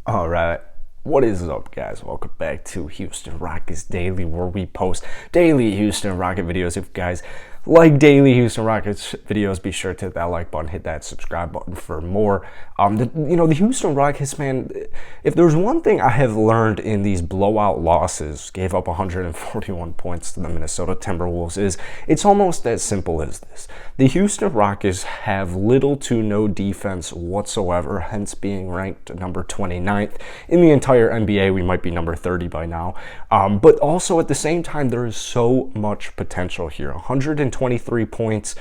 All right. What is up, guys? Welcome back to Houston Rockets Daily, where we post daily Houston Rocket videos. If you guys like daily Houston Rockets videos, be sure to hit that like button, hit that subscribe button for more. The Houston Rockets, man, if there's one thing I have learned in these blowout losses, gave up 141 points to the Minnesota Timberwolves, is it's almost as simple as this. The Houston Rockets have little to no defense whatsoever, hence being ranked number 29th in the entire NBA. We might be number 30 by now. But also at the same time, there is so much potential here. 123 points.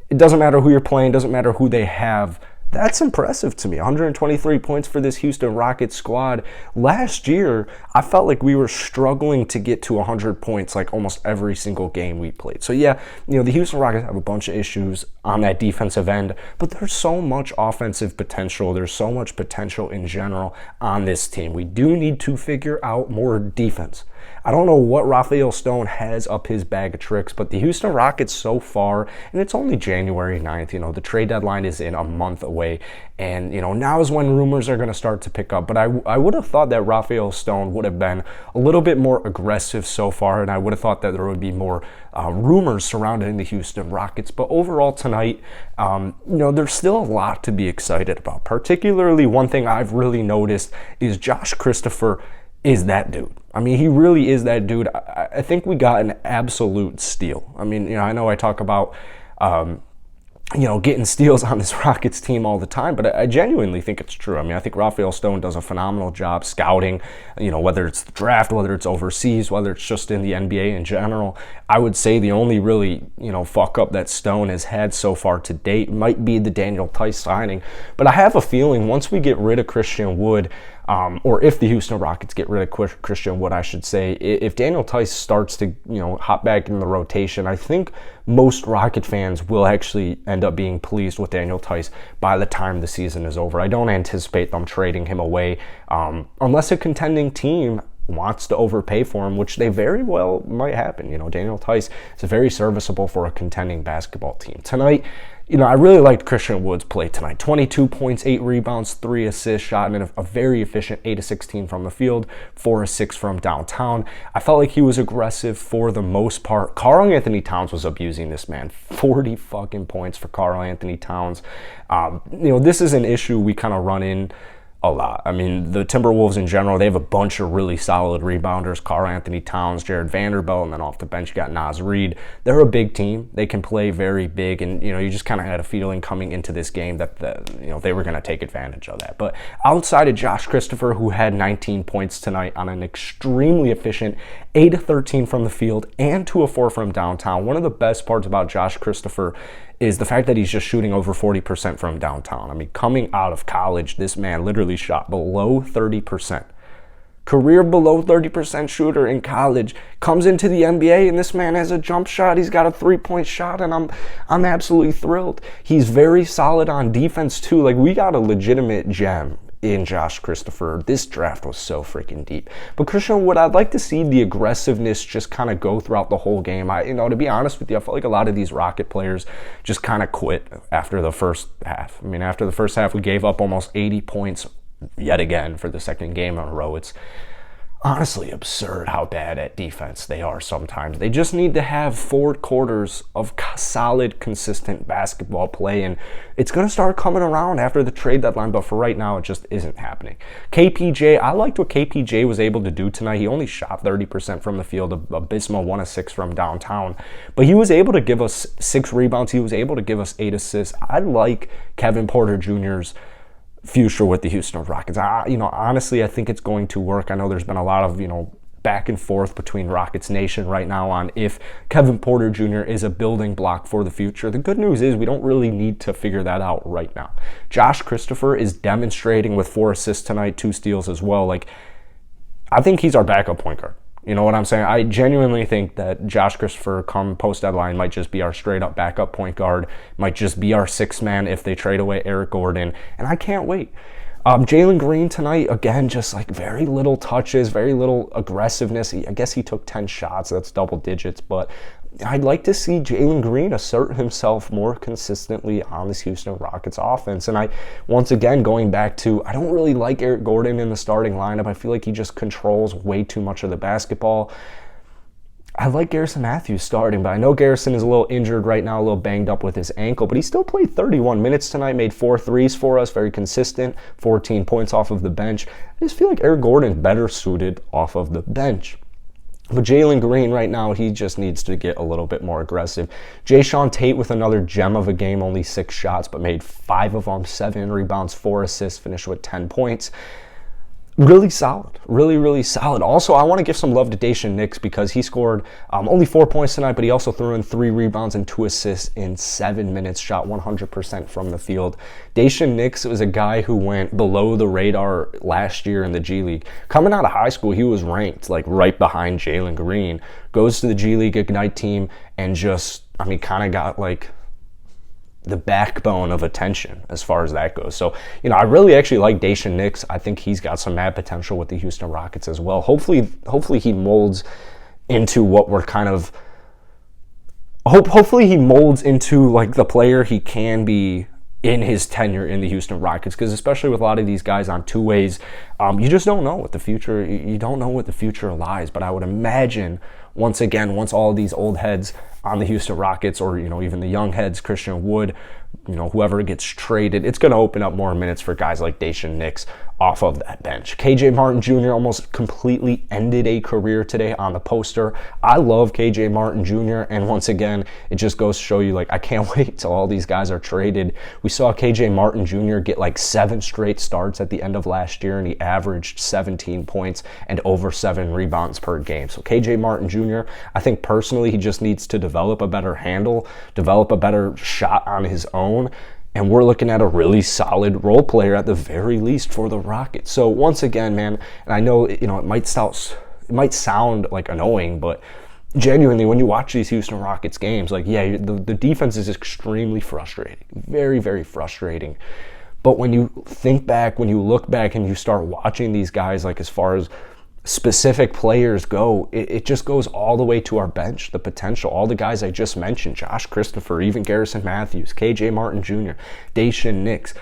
It doesn't matter who you're playing, doesn't matter who they have. That's impressive to me. 123 points for this Houston Rockets squad. Last year, I felt like we were struggling to get to 100 points like almost every single game we played. So yeah, the Houston Rockets have a bunch of issues on that defensive end, but there's so much offensive potential. There's so much potential in general on this team. We do need to figure out more defense. I don't know what Rafael Stone has up his bag of tricks, but the Houston Rockets so far, and it's only January 9th, the trade deadline is in a month away, and, now is when rumors are going to start to pick up. But I would have thought that Rafael Stone would have been a little bit more aggressive so far, and I would have thought that there would be more rumors surrounding the Houston Rockets. But overall tonight, there's still a lot to be excited about. Particularly one thing I've really noticed is Josh Christopher is that dude. I mean, he really is that dude. I think we got an absolute steal. I mean, I know I talk about, getting steals on this Rockets team all the time, but I genuinely think it's true. I mean, I think Rafael Stone does a phenomenal job scouting, whether it's the draft, whether it's overseas, whether it's just in the NBA in general. I would say the only really, fuck up that Stone has had so far to date might be the Daniel Theis signing. But I have a feeling once we get rid of Christian Wood, or if the Houston Rockets get rid of Christian Wood, I should say, if Daniel Theis starts to, hop back in the rotation, I think most Rocket fans will actually end up being pleased with Daniel Theis by the time the season is over. I don't anticipate them trading him away unless a contending team wants to overpay for him, which they very well might happen. Daniel Theis is very serviceable for a contending basketball team. Tonight, I really liked Christian Wood's play tonight. 22 points, 8 rebounds, 3 assists, shot in a very efficient 8 of 16 from the field, 4 of 6 from downtown. I felt like he was aggressive for the most part. Karl-Anthony Towns was abusing this man. 40 fucking points for Karl-Anthony Towns. This is an issue we kind of run in a lot. I mean, the Timberwolves in general, they have a bunch of really solid rebounders. Karl-Anthony Towns, Jared Vanderbilt, and then off the bench you got Naz Reid. They're a big team. They can play very big, and you just kind of had a feeling coming into this game that they were going to take advantage of that. But outside of Josh Christopher, who had 19 points tonight on an extremely efficient 8 of 13 from the field and 2 of 4 from downtown, one of the best parts about Josh Christopher is the fact that he's just shooting over 40% from downtown. I mean, coming out of college, this man literally shot below 30%. Career below 30% shooter in college, comes into the NBA, and this man has a jump shot. He's got a 3-point shot, and I'm absolutely thrilled. He's very solid on defense too. Like, we got a legitimate gem in Josh Christopher. This draft was so freaking deep. But Christian Wood, I'd like to see the aggressiveness just kind of go throughout the whole game. To be honest with you, I felt like a lot of these Rocket players just kind of quit after the first half. I mean, after the first half, we gave up almost 80 points yet again for the second game in a row. It's honestly absurd how bad at defense they are sometimes. They just need to have 4 quarters of solid, consistent basketball play, and it's going to start coming around after the trade deadline, but for right now, it just isn't happening. KPJ, I liked what KPJ was able to do tonight. He only shot 30% from the field, abysmal 1 of 6 from downtown, but he was able to give us 6 rebounds. He was able to give us 8 assists. I like Kevin Porter Jr.'s future with the Houston Rockets. Honestly, I think it's going to work. I know there's been a lot of, back and forth between Rockets Nation right now on if Kevin Porter Jr. is a building block for the future. The good news is we don't really need to figure that out right now. Josh Christopher is demonstrating with 4 assists tonight, 2 steals as well. I think he's our backup point guard. You know what I'm saying? I genuinely think that Josh Christopher come post-deadline might just be our straight-up backup point guard, might just be our 6th man if they trade away Eric Gordon, and I can't wait. Jalen Green tonight, again, just very little touches, very little aggressiveness. I guess he took 10 shots. That's double digits. But I'd like to see Jalen Green assert himself more consistently on this Houston Rockets offense. And once again, going back to, I don't really like Eric Gordon in the starting lineup. I feel like he just controls way too much of the basketball. I like Garrison Matthews starting, but I know Garrison is a little injured right now, a little banged up with his ankle, but he still played 31 minutes tonight, made 4 threes for us, very consistent, 14 points off of the bench. I just feel like Eric Gordon's better suited off of the bench. But Jalen Green right now, he just needs to get a little bit more aggressive. Jae'Sean Tate with another gem of a game, only 6 shots, but made 5 of them, 7 rebounds, 4 assists, finished with 10 points. Really solid, really solid. Also, I want to give some love to Daishen Nix because he scored only 4 points tonight, but he also threw in 3 rebounds and 2 assists in 7 minutes, shot 100% from the field. Daishen Nix was a guy who went below the radar last year in the G League. Coming out of high school, he was ranked like right behind Jalen Green. Goes to the G League Ignite team and just, kind of got like the backbone of attention as far as that goes. So, I really actually like Daishen Nix. I think he's got some mad potential with the Houston Rockets as well. Hopefully he molds into what we're kind of hopefully he molds into like the player he can be in his tenure in the Houston Rockets, because especially with a lot of these guys on two ways, you just don't know what the future, you don't know what the future lies. But I would imagine once all of these old heads on the Houston Rockets, or even the young heads, Christian Wood, whoever gets traded, it's going to open up more minutes for guys like Daishen Nix off of that bench. KJ Martin Jr. almost completely ended a career today on the poster. I love KJ Martin Jr., and once again, it just goes to show you, I can't wait till all these guys are traded. We saw KJ Martin Jr. get 7 straight starts at the end of last year, and he averaged 17 points and over 7 rebounds per game. So KJ Martin Jr., I think personally he just needs to develop a better handle, develop a better shot on his own, and we're looking at a really solid role player at the very least for the Rockets. So once again, man, and I know it might sound like annoying, but genuinely, when you watch these Houston Rockets games, the defense is extremely frustrating, very, very frustrating. But when you think back, when you look back and you start watching these guys, as far as specific players go, it just goes all the way to our bench, the potential. All the guys I just mentioned, Josh Christopher, even Garrison Matthews, KJ Martin Jr., Daishen Nix.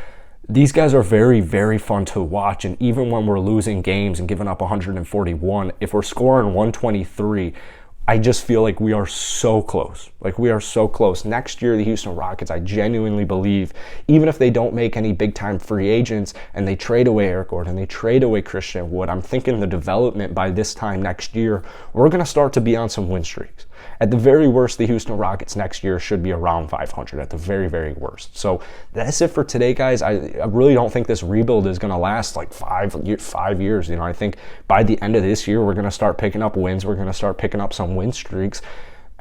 These guys are very, very fun to watch. And even when we're losing games and giving up 141, if we're scoring 123, I just feel like we are so close. We are so close. Next year, the Houston Rockets, I genuinely believe, even if they don't make any big-time free agents and they trade away Eric Gordon, they trade away Christian Wood, I'm thinking the development by this time next year, we're going to start to be on some win streaks. At the very worst, the Houston Rockets next year should be around 500 at the very, very worst. So that's it for today, guys. I really don't think this rebuild is going to last 5 years. I think by the end of this year, we're going to start picking up wins. We're going to start picking up some win streaks.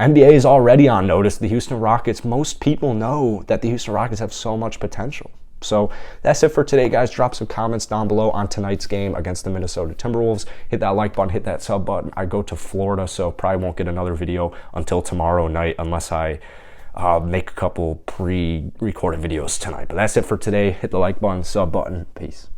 NBA is already on notice. The Houston Rockets, most people know that the Houston Rockets have so much potential. So that's it for today, guys. Drop some comments down below on tonight's game against the Minnesota Timberwolves. Hit that like button, hit that sub button. I go to Florida, so probably won't get another video until tomorrow night unless I make a couple pre-recorded videos tonight. But that's it for today. Hit the like button, sub button. Peace.